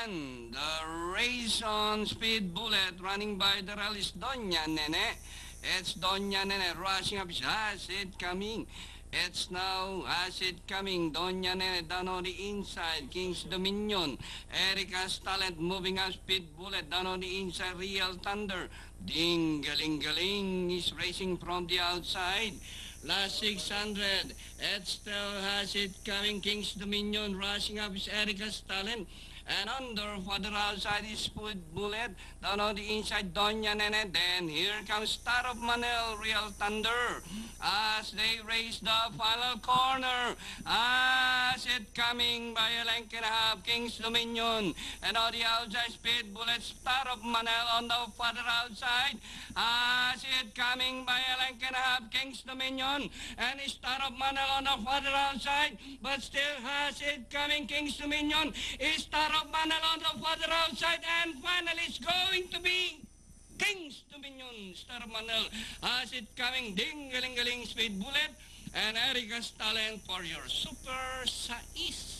And the race on Speed Bullet running by the rail is Doña Nene. It's Doña Nene rushing up. Has it coming. It's now, has it coming. Doña Nene down on the inside. King's Dominion. Erica's Talent moving up. Speed Bullet down on the inside. Real Thunder. Ding-a-ling-a-ling is racing from the outside. Last 600. It still has it coming. King's Dominion rushing up is Erica's Talent. And under further outside is Speed Bullet. Down on the inside, Doña Nene. Then here comes Star of Manel, Real Thunder. As they race the final corner. As it coming by a length and a half, King's Dominion. And on the outside, Speed Bullet, Star of Manel on the further outside. As it coming by a length and a half, King's Dominion. And Star of Manel on the further outside. But still has it coming, King's Dominion. Star of Manel on the further outside. And finally it's going to be King's Dominion. Star of Manel has it coming. Ding-a-ling-a-ling, Speed Bullet. And Erica's Talent for your Super Sais.